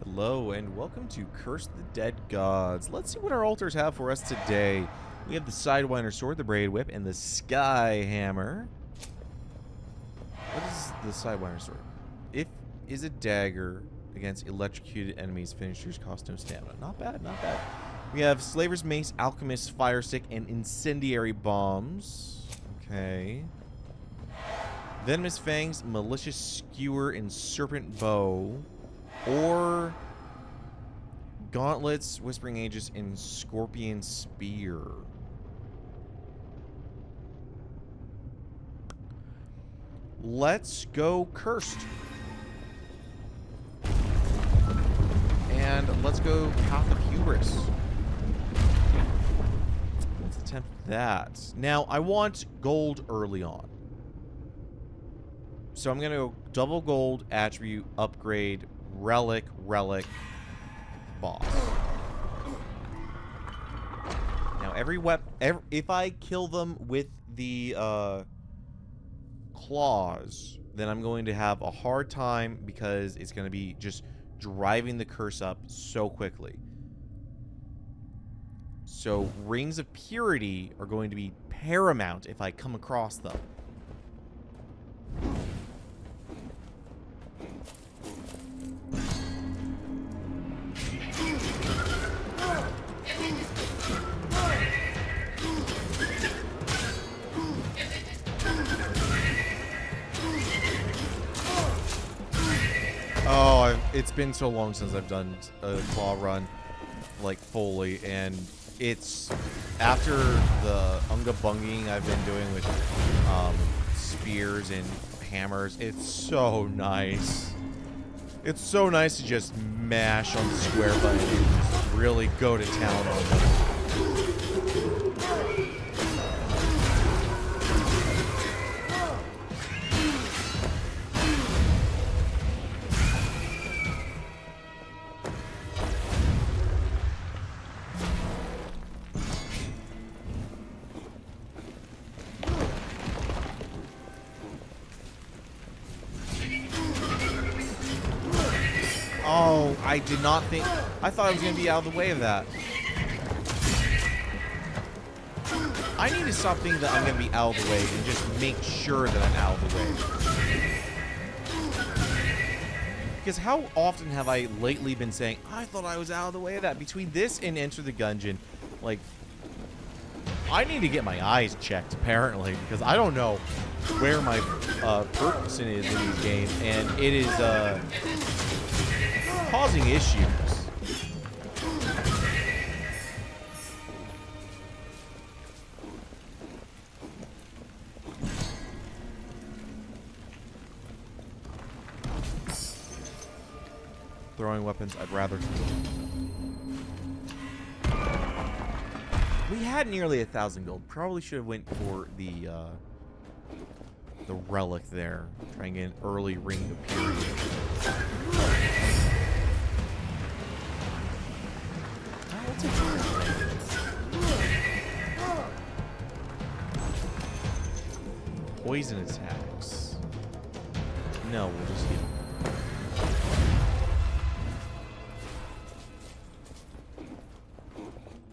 Hello and welcome to Curse the Dead Gods. Let's see what our altars have for us today. We have the Sidewinder Sword, the Braid Whip, and the Sky Hammer. What is the Sidewinder Sword? If is a dagger against electrocuted enemies, finishers cost no stamina. Not bad, not bad. We have Slaver's Mace, Alchemist's Fire Stick, and Incendiary Bombs. Okay. Venomous Fangs, Malicious Skewer, and Serpent Bow. Or Gauntlets, Whispering Aegis, and Scorpion Spear. Let's go Cursed. And let's go Path of Hubris. Let's attempt that. Now, I want gold early on. So I'm going to go double gold, attribute, upgrade, relic, boss. Now, if I kill them with the claws, then I'm going to have a hard time because it's going to be just driving the curse up so quickly. So Rings of Purity are going to be paramount if I come across them. Oh, it's been so long since I've done a claw run, like, fully, and it's after the unga bunging I've been doing with spears and hammers. It's so nice. It's so nice to just mash on the square button and just really go to town on them. Oh, I did not think... I thought I was going to be out of the way of that. I need to stop thinking that I'm going to be out of the way and just make sure that I'm out of the way. Because how often have I lately been saying, I thought I was out of the way of that? Between this and Enter the Gungeon, like, I need to get my eyes checked, apparently, because I don't know where my person is in these games, and it is, causing issues. Throwing weapons, I'd rather kill. We had nearly 1,000 gold. Probably should have went for the relic there. Try and get an early Ring of Purity. Poison attacks. No, we'll just heal.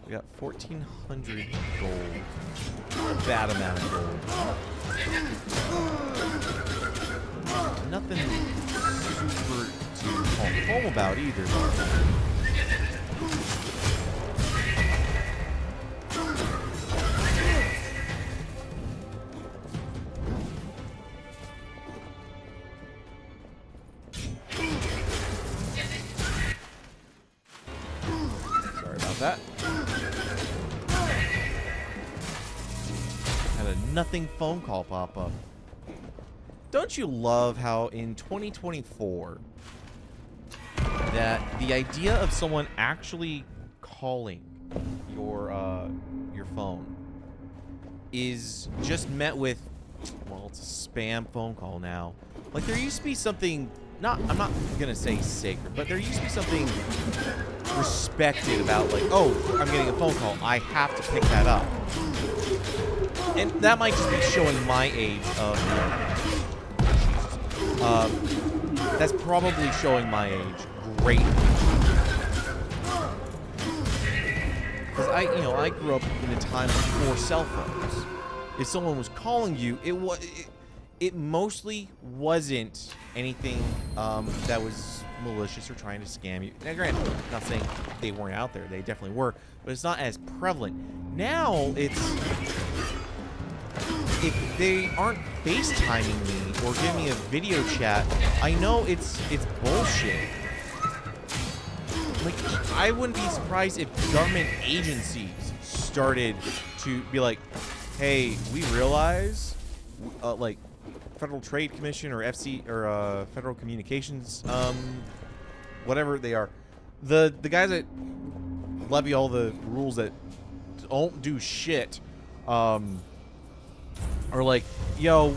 We got 1,400 gold. Not a bad amount of gold. Nothing super to call home about either, though. That had a nothing phone call pop up. Don't you love how in 2024 that the idea of someone actually calling your phone is just met with, well, it's a spam phone call now. Like, there used to be something, I'm not gonna say sacred, but there used to be something respected about, like, oh, I'm getting a phone call, I have to pick that up. And that might just be showing my age of That's probably showing my age greatly. Because I grew up in a time before cell phones. If someone was calling you, it mostly wasn't anything that was malicious or trying to scam you. Now, granted, I'm not saying they weren't out there. They definitely were. But it's not as prevalent. Now, if they aren't FaceTiming me or giving me a video chat, I know it's bullshit. Like, I wouldn't be surprised if government agencies started to be like, hey, we realize, like, Federal Trade Commission or FC or Federal Communications, whatever they are, the guys that levy all the rules that don't do shit, are like, yo,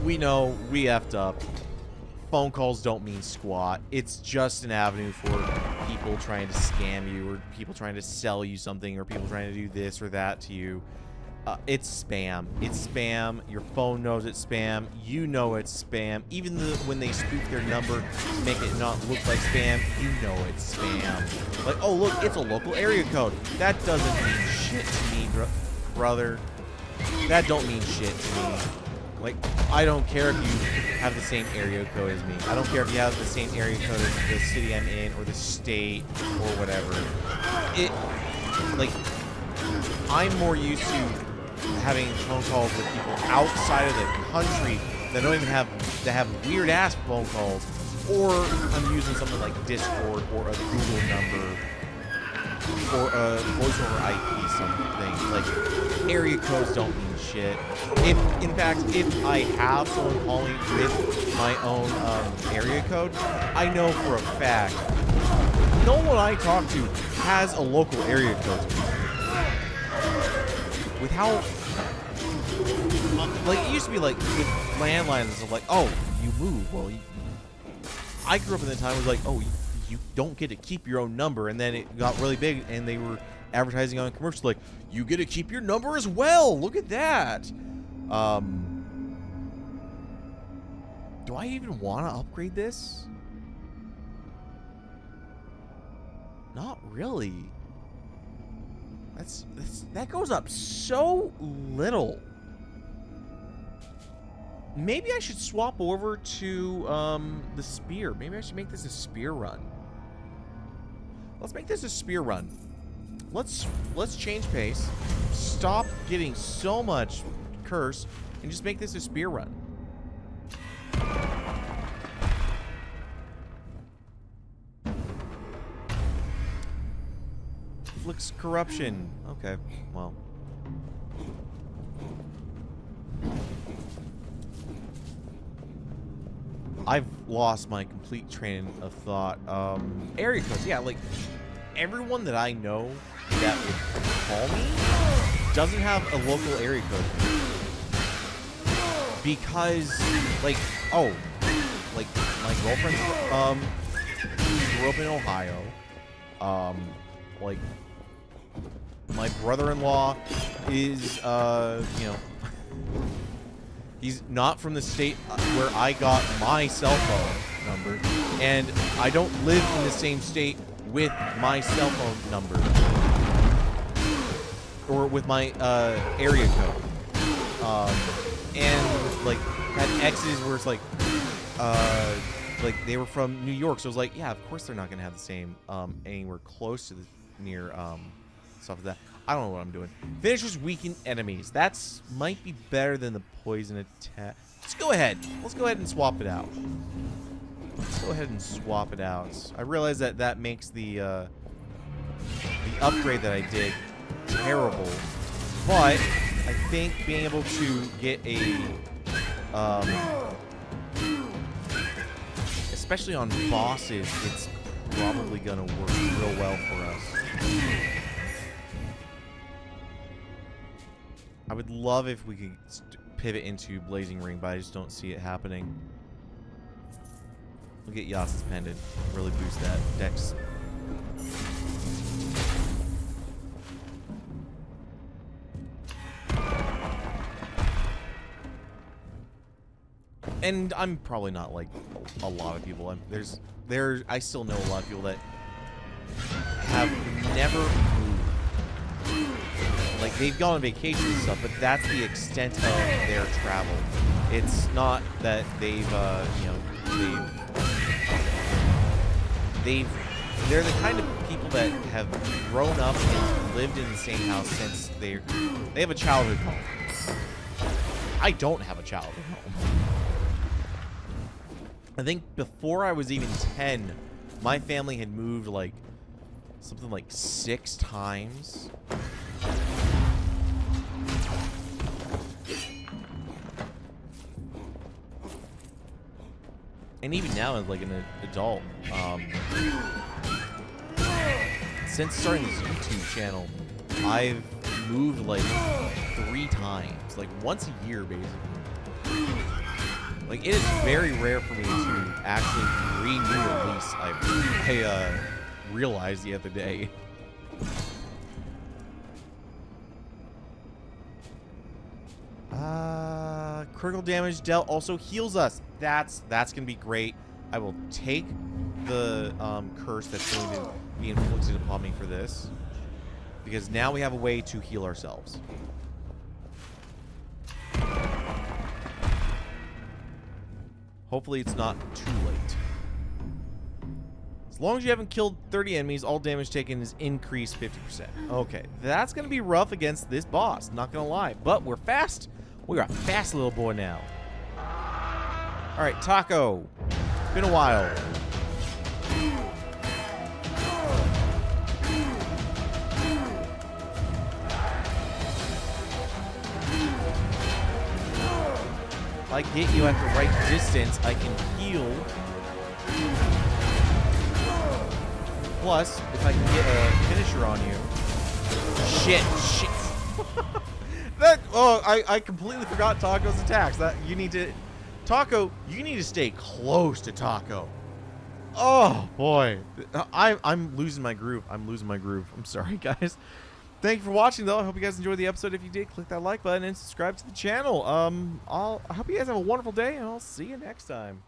we know we effed up. Phone calls don't mean squat. It's just an avenue for people trying to scam you, or people trying to sell you something, or people trying to do this or that to you. It's spam. It's spam. Your phone knows it's spam. You know it's spam. Even when they spoof their number to make it not look like spam, you know it's spam. Like, oh, look, it's a local area code. That doesn't mean shit to me, brother. That don't mean shit to me. Like, I don't care if you have the same area code as me. I don't care if you have the same area code as the city I'm in, or the state, or whatever. Like, I'm more used to having phone calls with people outside of the country that don't even have weird ass phone calls, or I'm using something like Discord or a Google number or a voice over IP something. Like, area codes don't mean shit. In fact, if I have someone calling with my own area code, I know for a fact no one I talk to has a local area code. With how, like, it used to be like with landlines and stuff, like, oh, you move. Well, I grew up in the time it was like, oh, you don't get to keep your own number, and then it got really big, and they were advertising on commercials like, you get to keep your number as well. Look at that. Do I even want to upgrade this? Not really. That goes up so little. Maybe I should swap over to the spear. Maybe I should make this a spear run. Let's make this a spear run. Let's change pace. Stop getting so much curse and just make this a spear run. Looks corruption. Okay, well. I've lost my complete train of thought. Area codes, yeah, like, everyone that I know that would call me doesn't have a local area code. Because, like, oh, like, my girlfriend, grew up in Ohio. Like, my brother-in-law is, you know, he's not from the state where I got my cell phone number, and I don't live in the same state with my cell phone number, or with my area code, and like had exes where it's like they were from New York, so I was like, yeah, of course they're not gonna have the same anywhere close to the near stuff like that. I don't know what I'm doing. Finishers weaken enemies. That's might be better than the poison attack. Let's go ahead. Let's go ahead and swap it out. Let's go ahead and swap it out. I realize that makes the upgrade that I did terrible, but I think being able to get a especially on bosses, it's probably gonna work real well for us. I would love if we could pivot into Blazing Ring, but I just don't see it happening. We'll get Yas's Pendant. Really boost that dex. And I'm probably not, like, a lot of people. I still know a lot of people that have never moved. Like, they've gone on vacation and stuff, but that's the extent of their travel. It's not that they're the kind of people that have grown up and lived in the same house since they have a childhood home. I don't have a childhood home. I think before I was even 10, my family had moved like something like 6 times. And even now, as like an adult, since starting this YouTube channel, I've moved like 3 times, like once a year, basically. Like, it is very rare for me to actually renew a lease. I realized the other day. Critical damage dealt also heals us. That's gonna be great. I will take the curse that's going to be inflicted upon me for this, because now we have a way to heal ourselves. Hopefully it's not too late. As long as you haven't killed 30 enemies, all damage taken is increased 50%. Okay, that's gonna be rough against this boss, not gonna lie. But we're fast. We're a fast little boy now. Alright, Taco. It's been a while. If I get you at the right distance, I can heal. Plus, if I can get a finisher on you. Shit. I completely forgot Taco's attacks. Taco, you need to stay close to Taco. Oh boy, I'm losing my groove. I'm sorry, guys. Thank you for watching, though. I hope you guys enjoyed the episode. If you did, click that like button and subscribe to the channel. I hope you guys have a wonderful day, and I'll see you next time.